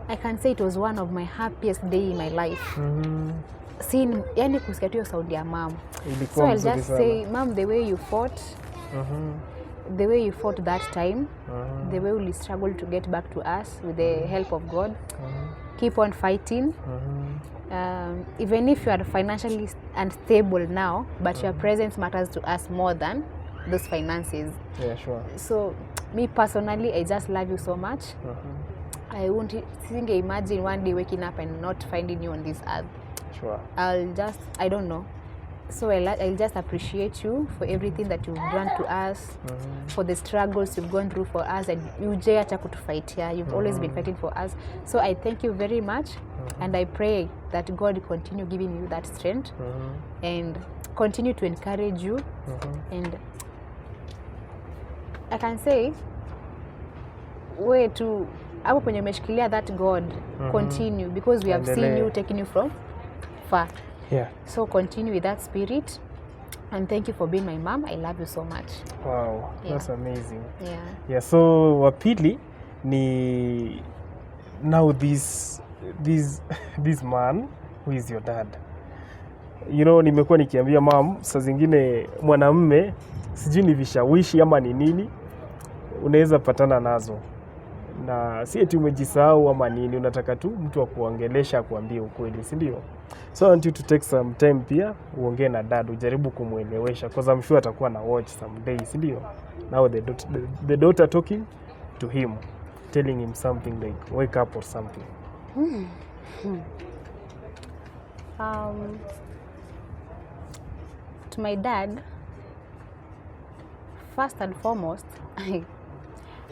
I can say it was one of my happiest day in my life. Seeing yani kusikia tu sound ya mom. So I'll just say, mom, the way you fought, the way you fought that time, the way you struggled to get back to us with the help of God, keep on fighting. Even if you are financially unstable now, but your presence matters to us more than those finances. Yeah, sure. So me personally, I just love you so much. I won't imagine one day waking up and not finding you on this earth. Sure. I don't know. So I'll just appreciate you for everything that you've done to us, for the struggles you've gone through for us, and you've always been fighting for us. So I thank you very much, and I pray that God continue giving you that strength, and continue to encourage you, and I can say, way to hapo kwenye umeshikilia that God, continue, because we have seen you taking you from far. Yeah. So continue with that spirit, and thank you for being my mom. I love you so much. Wow, that's amazing. Yeah. So wapili ni now this man who is your dad. You know, nimekuwa nikiambia mom, saa zingine mwanamume sijui ni vishawishi ama ni nini unaweza patana nazo. Na si eti umejisahau ama nini, unataka tu mtu akuongelesha kuambia ukweli, si ndio? So I want you to take some time pia uongee na dad, ujaribu kumuelewesha, because I'm sure atakuwa na watch some days, si ndio? Now the daughter talking to him, telling him something like wake up or something. To my dad, first and foremost, I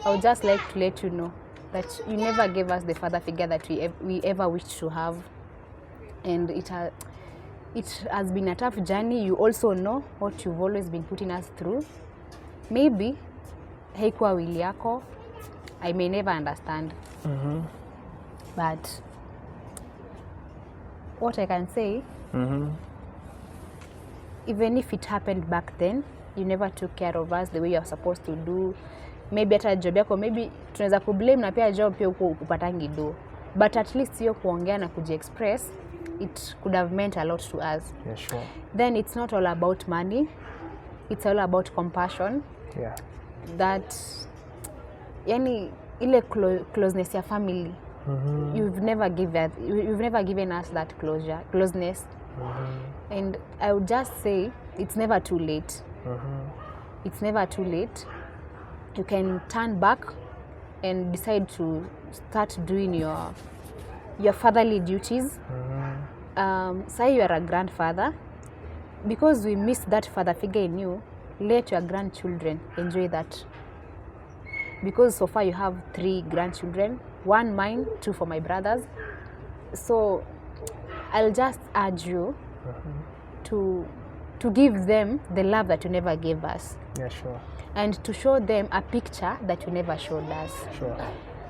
would just like to let you know that you never gave us the father figure that we ever wished to have. And it has been a tough journey. You also know what you've always been putting us through. Maybe, haikuwa wili yako, I may never understand. But what I can say, even if it happened back then, you never took care of us the way you are supposed to do. Maybe hata job yako, maybe tunaweza kublame na pia job pia upatangi do. But at least hiyo kuongea na kujiexpress, it could have meant a lot to us. Yeah, sure. Then it's not all about money. It's all about compassion. Yeah. That, yani, ile closeness ya family. You've never given us that closeness. And I would just say, it's never too late. It's never too late. You can turn back and decide to start doing your fatherly duties. Say you are a grandfather. Because we miss that father figure in you, let your grandchildren enjoy that. Because so far you have 3 grandchildren, 1 mine, 2 for my brothers. So I'll just urge you to give them the love that you never gave us. Yeah, sure. And to show them a picture that you never showed us. Sure.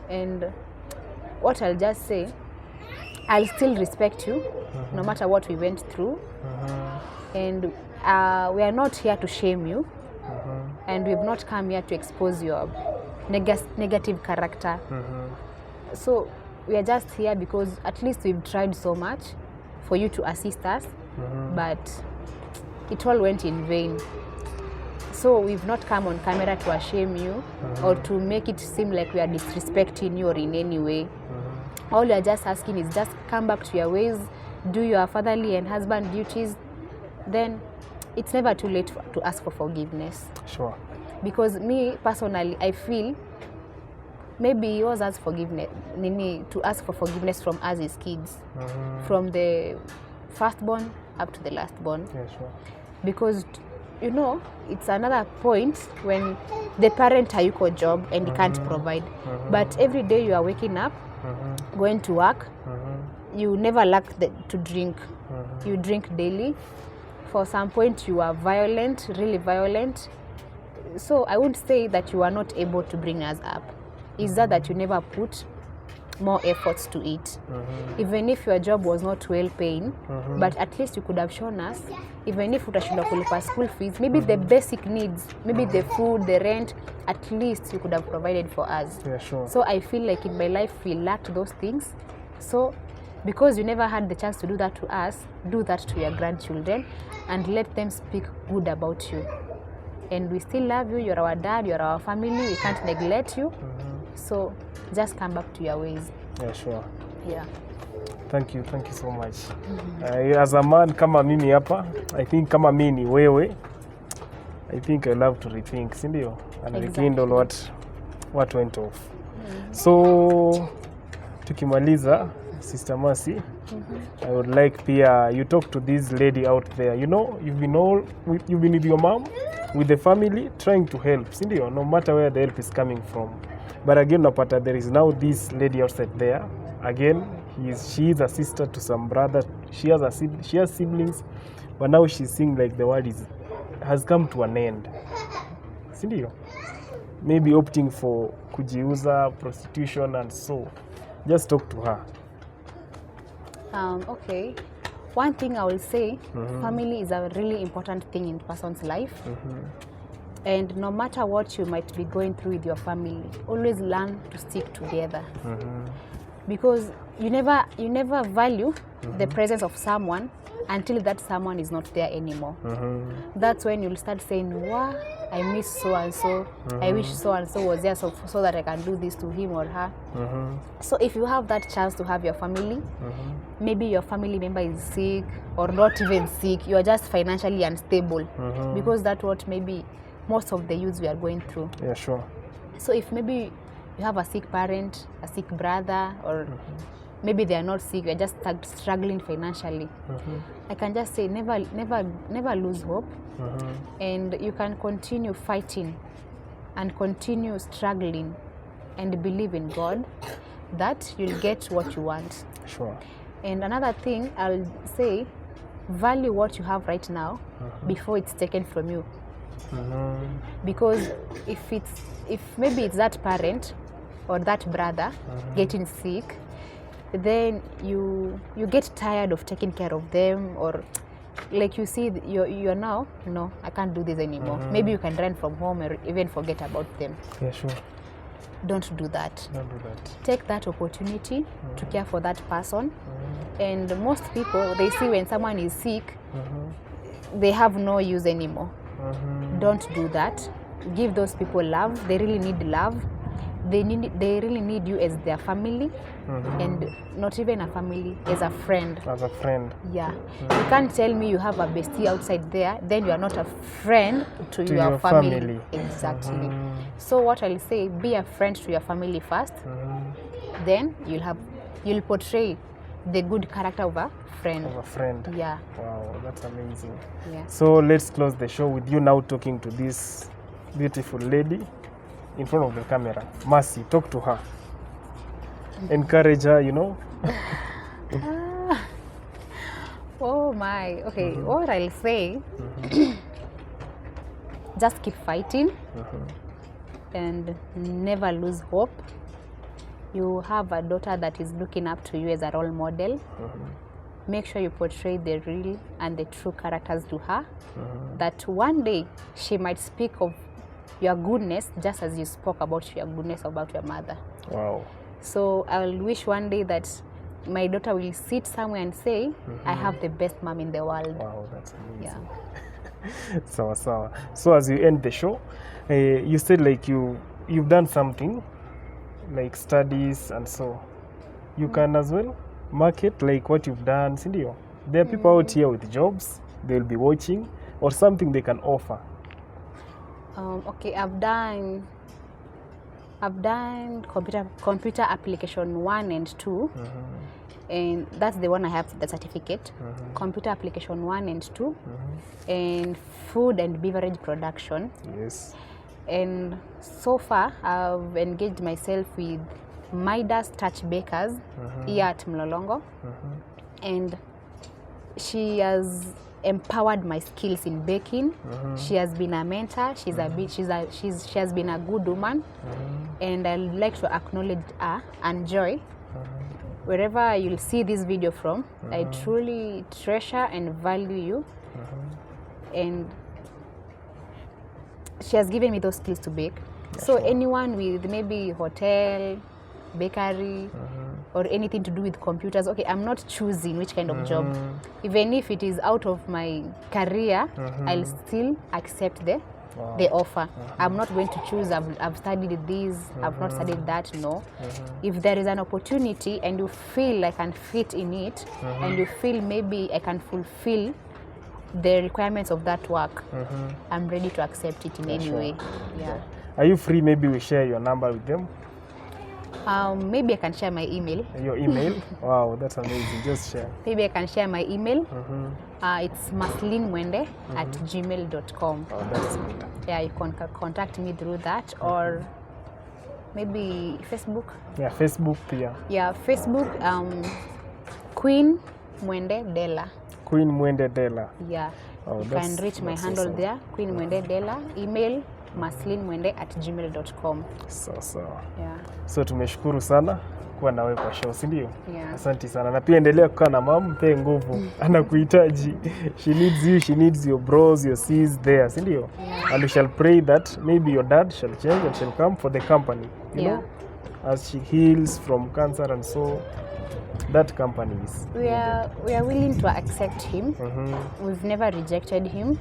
And what I'll just say, I'll still respect you, no matter what we went through. And we are not here to shame you. And we've not come here to expose your negative character. So we are just here because at least we've tried so much for you to assist us, but it all went in vain. So we've not come on camera to shame you or to make it seem like we are disrespecting you or in any way. All we are just asking is just come back to your ways, do your fatherly and husband duties. Then it's never too late to ask for forgiveness. Sure. Because me personally, I feel maybe it was us forgiveness, to ask for forgiveness from us as kids, from the firstborn up to the lastborn. Yeah, sure. Because you know, it's another point when the parent hayuko job and he can't provide. But every day you are waking up, going to work, you never lack to drink. You drink daily. For some point you are violent, really violent. So I would say that you are not able to bring us up. Is that you never put more efforts to it. Even if your job was not well paying, but at least you could have shown us, even if utashindwa kulipa school fees, maybe the basic needs, maybe the food, the rent, at least you could have provided for us. Yeah, sure. So I feel like in my life we lacked those things. So because you never had the chance to do that to us, do that to your grandchildren and let them speak good about you. And we still love you. You're our dad, you're our family. We can't neglect you. So just come back to your ways. Yeah, sure. Yeah. Thank you so much. As a man kama mimi hapa, I think kama mimi ni wewe, I think I love to rethink, si ndio? And rekindle what went off. So tukimaliza, Sister Mercy, I would like pia you talk to this lady out there. You know, you've been with your mom, with the family, trying to help, si ndio? No matter where the help is coming from. But again, napata there is now this lady outside there. Again, she is a sister to some brother. She has siblings, but now she's seeing like the world has come to an end. Si ndio? Maybe opting for kujiuza, prostitution, and so. Just talk to her. Okay. One thing I will say, family is a really important thing in a person's life. And no matter what you might be going through with your family, always learn to stick together. Because you never value the presence of someone until that someone is not there anymore. That's when you'll start saying, wow, I miss so and so. I wish so and so was there so that I can do this to him or her. So if you have that chance to have your family, maybe your family member is sick or not even sick, you are just financially unstable, because that's what maybe most of the youths we are going through. Yeah, sure. So if maybe you have a sick parent, a sick brother, or maybe they are not sick, you are just struggling financially, I can just say never lose hope. And you can continue fighting and continue struggling and believe in God that you'll get what you want. Sure. And another thing I'll say, value what you have right now before it's taken from you. Because if maybe it's that parent or that brother getting sick, then you get tired of taking care of them, or like you see you're now, no, I can't do this anymore. Maybe you can run from home or even forget about them. Yeah, sure. Don't do that. Don't do that. Take that opportunity to care for that person. And most people, they see when someone is sick, they have no use anymore. Don't do that. Give those people love. They really need love. They really need you as their family, and not even a family, as a friend. As a friend. Yeah. You can't tell me you have a bestie outside there, then you are not a friend to your family. Exactly. So what I'll say, be a friend to your family first. Then you'll portray the good character of a friend. Of a friend. Yeah. Wow, that's amazing. Yeah. So let's close the show with you now talking to this beautiful lady in front of the camera. Mercy, talk to her. Encourage her, you know. Oh my. Okay, what I'll say, just keep fighting and never lose hope. You have a daughter that is looking up to you as a role model. Make sure you portray the real and the true characters to her, that one day she might speak of your goodness just as you spoke about your goodness about your mother. Wow. So I'll wish one day that my daughter will sit somewhere and say, I have the best mom in the world. Wow, that's amazing. Yeah. So as you end the show, you said like you've done something like studies, and so you can as well market like what you've done. Cindy, there are people out here with jobs, they'll be watching, or something they can offer. Okay, I've done computer application 1 and 2, and that's the one I have the certificate. Computer application 1 and 2, and food and beverage production. Yes. And so far I've engaged myself with Midas Touch Bakers here at Mlolongo, and she has empowered my skills in baking. She has been a mentor. She has been a good woman, and I'd like to acknowledge her and Joy Wherever you'll see this video from, I truly treasure and value you. And she has given me those skills to bake. So anyone with maybe hotel, bakery, or anything to do with computers, okay, I'm not choosing which kind of job. Even if it is out of my career, I'll still accept the offer. I'm not going to choose, I've studied this, I've not studied that, no. If there is an opportunity and you feel I can fit in it, and you feel maybe I can fulfill the requirements of that work, I'm ready to accept it in any way. Yeah. Are you free? Maybe we share your number with them. Maybe I can share my email. Your email? Wow, that's amazing. Just share. Maybe I can share my email. It's Mwende at gmail.com. Oh, that's good. Yeah, you can contact me through that, or maybe Facebook. Yeah, Facebook. Yeah, Facebook. Queen Mwende Dela. Queen Mwende Dela. Yeah. Oh, you can reach my handle awesome. There. Queen Mwende Dela. Email Mwende at gmail.com. Sawa. Yeah. So tumeshukuru sana kuwa nawe kwa show, si ndio? Yeah. Asante sana. Na pia endelea kukaa na mama, mpe nguvu. Anakuhitaji. She needs you, she needs your bros, your sis there, si ndio? Yeah. And we shall pray that maybe your dad shall change and shall come for the company. You know? As she heals from cancer and so that company is. We are willing to accept him. We've never rejected him.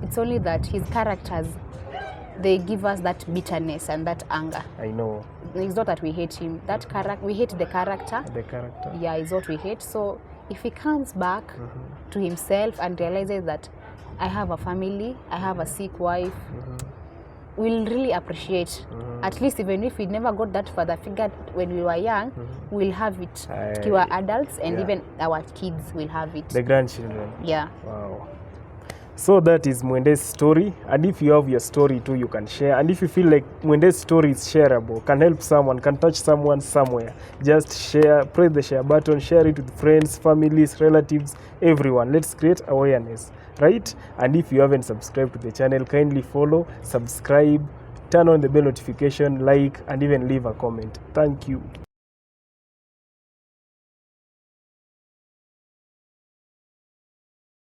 It's only that his characters, they give us that bitterness and that anger. I know. It's not that we hate him. That character, we hate the character. The character. Yeah, it's what we hate. So if he comes back to himself and realizes that I have a family, I have a sick wife, we'll really appreciate. At least even if we never got that father figure when we were young, we'll have it. We were adults, and even our kids will have it. The grandchildren. Yeah. Wow. So that is Mwende's story, and if you have your story too, you can share. And if you feel like Mwende's story is shareable, can help someone, can touch someone somewhere, just share, press the share button, share it with friends, families, relatives, everyone. Let's create awareness, right? And if you haven't subscribed to the channel, kindly follow, subscribe, turn on the bell notification, like, and even leave a comment. Thank you.